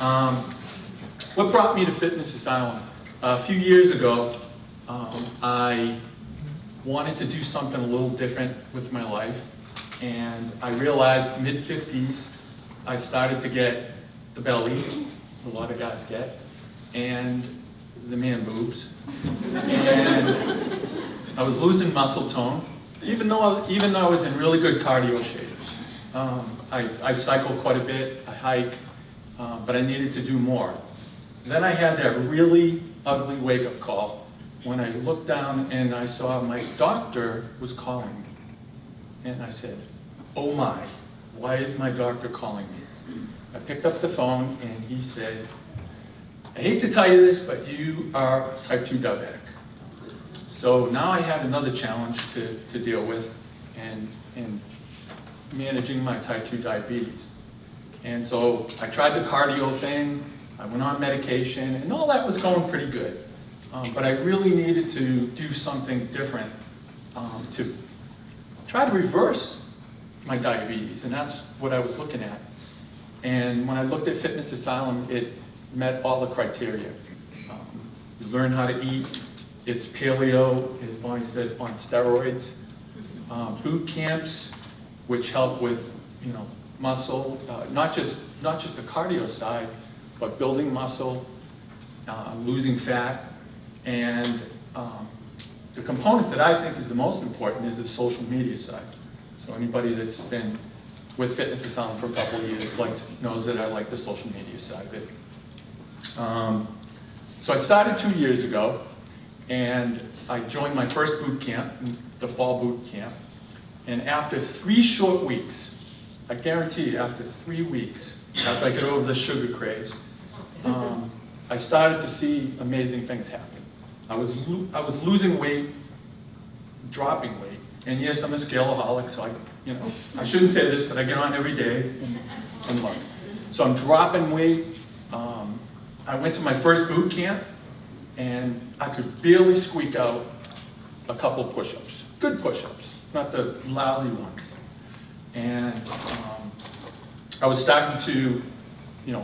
Um, what brought me to Fitness Asylum? A few years ago, I wanted to do something a little different with my life, and I realized mid-50s, I started to get the belly, a lot of guys get, and the man boobs, and I was losing muscle tone, even though I was in really good cardio shape. I cycle quite a bit, I hike, but I needed to do more. Then I had that really ugly wake-up call when I looked down and I saw my doctor was calling me. And I said, oh my, why is my doctor calling me? I picked up the phone and he said, I hate to tell you this, but you are type 2 diabetic. So now I had another challenge to deal with and managing my type 2 diabetes. And so I tried the cardio thing, I went on medication, and all that was going pretty good. But I really needed to do something different to try to reverse my diabetes, and that's what I was looking at. And when I looked at Fitness Asylum, it met all the criteria. You learn how to eat, it's paleo, as Bonnie said, on steroids. Boot camps, which help with, muscle, not just the cardio side, but building muscle, losing fat, and the component that I think is the most important is the social media side. So anybody that's been with Fitness Asylum for a couple of years knows that I like the social media side of it. So I started 2 years ago, and I joined my first boot camp, the fall boot camp, and after 3 short weeks, I guarantee you, after 3 weeks, after I get over the sugar craze, I started to see amazing things happen. I was losing weight, dropping weight, and yes, I'm a scaleaholic, so I shouldn't say this, but I get on every day and look. So I'm dropping weight. I went to my first boot camp, and I could barely squeak out a couple push-ups, good push-ups, not the lousy ones. And I was starting to,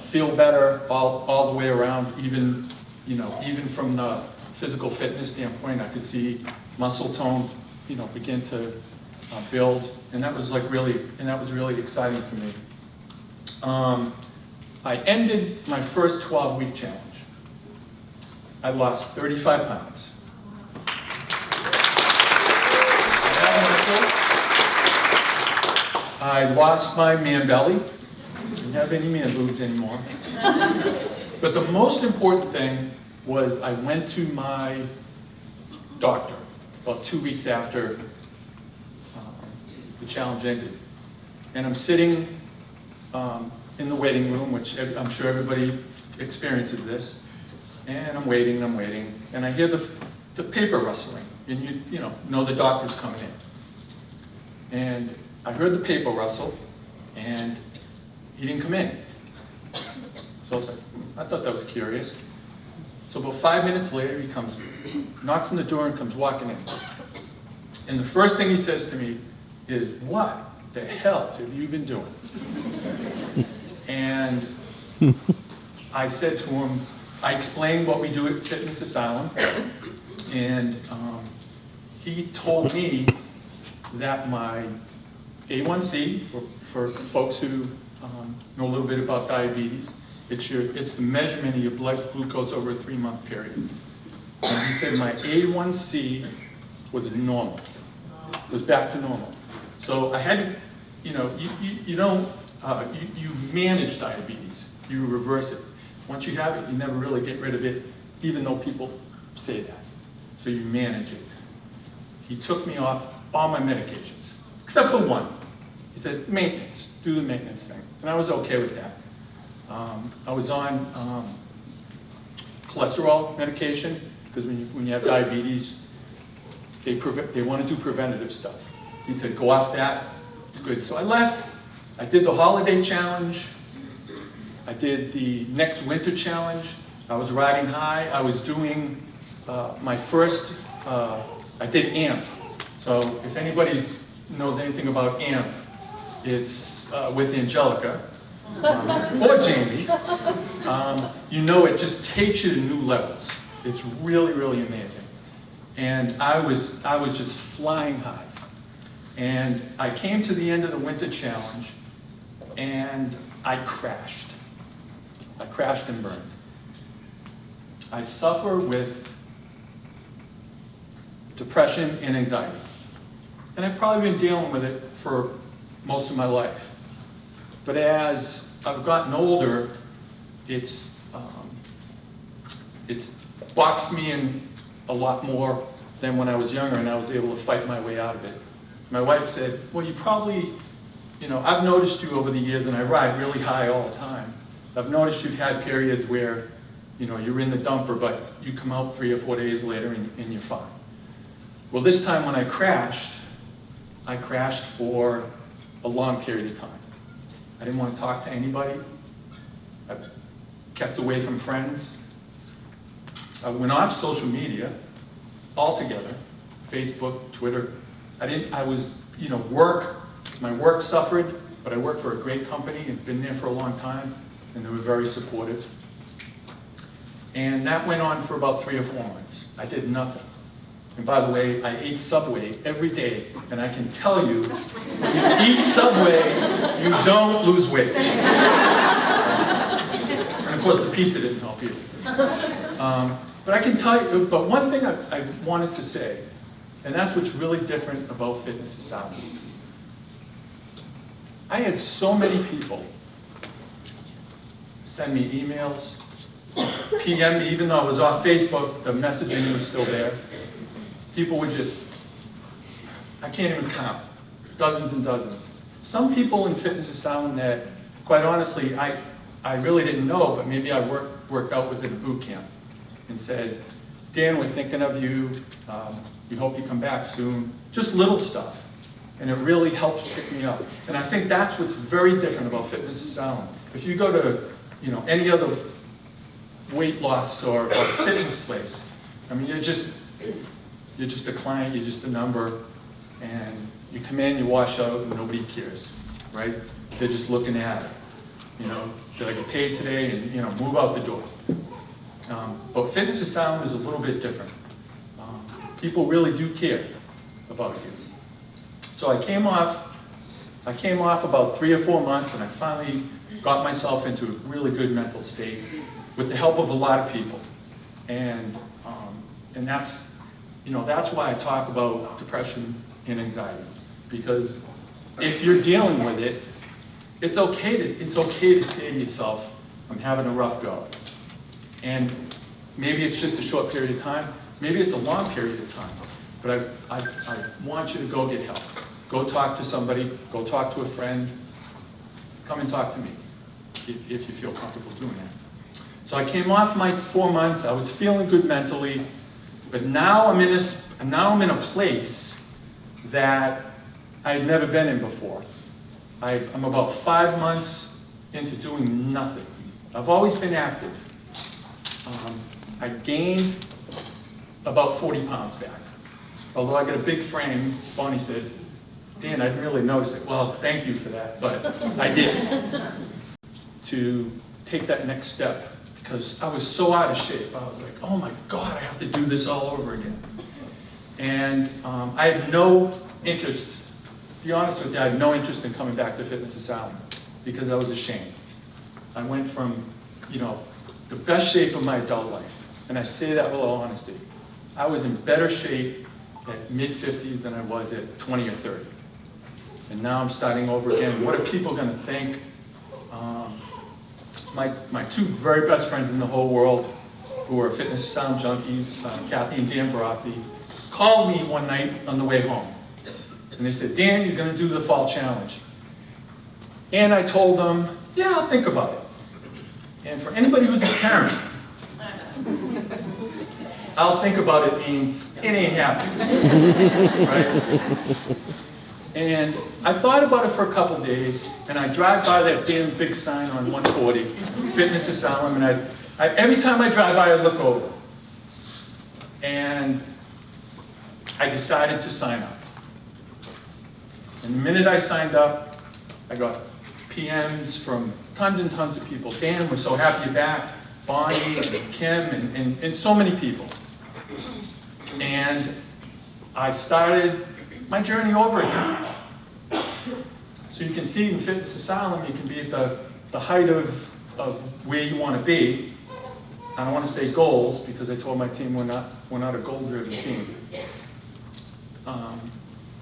feel better all the way around. Even from the physical fitness standpoint, I could see muscle tone, begin to build, and that was really exciting for me. I ended my first 12-week challenge. I lost 35 pounds. I lost my man belly. Didn't have any man boobs anymore. But the most important thing was I went to my doctor about 2 weeks after the challenge ended. And I'm sitting in the waiting room, which I'm sure everybody experiences this. And I'm waiting, and I hear the paper rustling, and you know the doctor's coming in. And I heard the paper rustle, and he didn't come in. So I was like, I thought that was curious. So about 5 minutes later, he comes, knocks on the door and comes walking in. And the first thing he says to me is, what the hell have you been doing? And I said to him, I explained what we do at Fitness Asylum, and he told me that my A1C, for folks who know a little bit about diabetes, it's the measurement of your blood glucose over a 3-month period. And he said my A1C was normal, was back to normal. So I had, you manage diabetes, you reverse it. Once you have it, you never really get rid of it, even though people say that. So you manage it. He took me off all my medications, except for one. He said, maintenance, do the maintenance thing. And I was okay with that. I was on cholesterol medication, because when you have diabetes, they want to do preventative stuff. He said, go off that, it's good. So I left, I did the holiday challenge, I did the next winter challenge, I was riding high, I was doing my first, I did AMP. So if anybody knows anything about AMP, it's with Angelica, or Jamie, you know it just takes you to new levels. It's really, really amazing. And I was just flying high. And I came to the end of the winter challenge, and I crashed. I crashed and burned. I suffer with depression and anxiety. And I've probably been dealing with it for most of my life. But as I've gotten older, it's boxed me in a lot more than when I was younger, and I was able to fight my way out of it. My wife said, well, you probably, I've noticed you over the years, and I ride really high all the time. I've noticed you've had periods where, you're in the dumper, but you come out 3 or 4 days later and you're fine. Well, this time when I crashed for a long period of time. I didn't want to talk to anybody. I kept away from friends. I went off social media altogether, Facebook, Twitter. My work suffered, but I worked for a great company and been there for a long time, and they were very supportive. And that went on for about 3 or 4 months. I did nothing. And by the way, I ate Subway every day, and I can tell you, if you eat Subway, you don't lose weight. And of course, the pizza didn't help either. But I can tell you, but one thing I wanted to say, and that's what's really different about Fitness Asylum. I had so many people send me emails, PM me, even though I was off Facebook, the messaging was still there. People would just, I can't even count, dozens and dozens. Some people in Fitness Asylum that, quite honestly, I really didn't know, but maybe I worked out with at a boot camp and said, Dan, we're thinking of you. We hope you come back soon. Just little stuff. And it really helps pick me up. And I think that's what's very different about Fitness Asylum. If you go to any other weight loss or fitness place, I mean, you're just a client, you're just a number, and you come in, you wash out, and nobody cares, right? They're just looking at it. Did I get paid today? And, move out the door. But Fitness Asylum is a little bit different. People really do care about you. So I came off about 3 or 4 months, and I finally got myself into a really good mental state with the help of a lot of people. And that's why I talk about depression and anxiety, because if you're dealing with it, it's okay to say to yourself, I'm having a rough go. And maybe it's just a short period of time, maybe it's a long period of time, but I want you to go get help. Go talk to somebody, go talk to a friend, come and talk to me if you feel comfortable doing that. So I came off my 4 months, I was feeling good mentally, but now I'm in a place that I had never been in before. I'm about 5 months into doing nothing. I've always been active. I gained about 40 pounds back. Although I got a big frame, Bonnie said, Dan, I didn't really notice it. Well, thank you for that, but I did. To take that next step, because I was so out of shape. I was like, oh my God, I have to do this all over again. And I had no interest, to be honest with you, I had no interest in coming back to Fitness Asylum because I was ashamed. I went from, the best shape of my adult life, and I say that with all honesty. I was in better shape at mid-50s than I was at 20 or 30. And now I'm starting over again. What are people going to think? My 2 very best friends in the whole world, who are Fitness Asylum junkies, Kathy and Dan Barassi, called me one night on the way home. And they said, Dan, you're going to do the fall challenge. And I told them, yeah, I'll think about it. And for anybody who's a parent, I'll think about it means it ain't happening, right? And I thought about it for a couple days, and I drive by that damn big sign on 140, Fitness Asylum, and every time I drive by, I look over. And I decided to sign up. And the minute I signed up, I got PMs from tons and tons of people. Dan, we're so happy you're back. Bonnie, and Kim, and so many people. And I started my journey over again. So you can see in Fitness Asylum, you can be at the height of where you want to be. I don't want to say goals, because I told my team we're not a goal-driven team.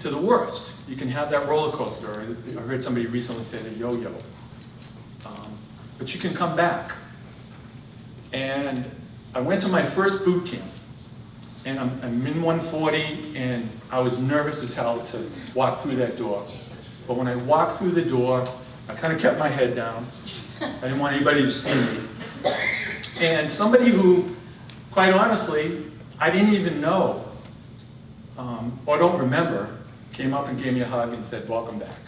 To the worst. You can have that roller coaster. I heard somebody recently say the yo-yo. But you can come back. And I went to my first boot camp. And I'm in 140, and I was nervous as hell to walk through that door. But when I walked through the door, I kind of kept my head down. I didn't want anybody to see me. And somebody who, quite honestly, I didn't even know, or don't remember, came up and gave me a hug and said, welcome back.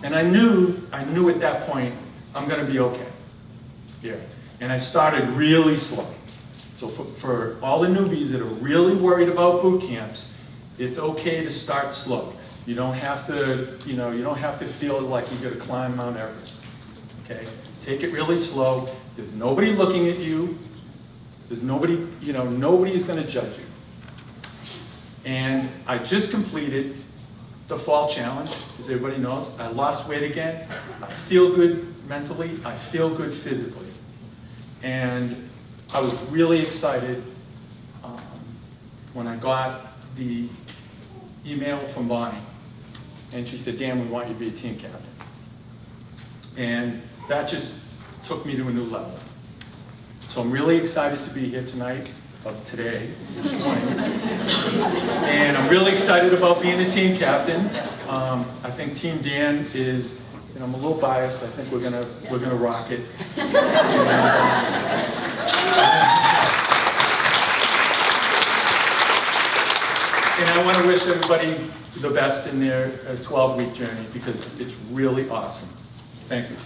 And I knew at that point, I'm gonna be okay here. And I started really slow. So for all the newbies that are really worried about boot camps, it's okay to start slow. You don't have to, you don't have to feel like you gotta climb Mount Everest, okay? Take it really slow. There's nobody looking at you. There's nobody, nobody is gonna judge you. And I just completed the fall challenge, as everybody knows. I lost weight again. I feel good mentally. I feel good physically. And I was really excited when I got the email from Bonnie. And she said, Dan, we want you to be a team captain. And that just took me to a new level. So I'm really excited to be here tonight, today, this morning. And I'm really excited about being a team captain. I think Team Dan is, I'm a little biased, I think we're gonna rock it. And I want to wish everybody the best in their 12-week journey, because it's really awesome. Thank you.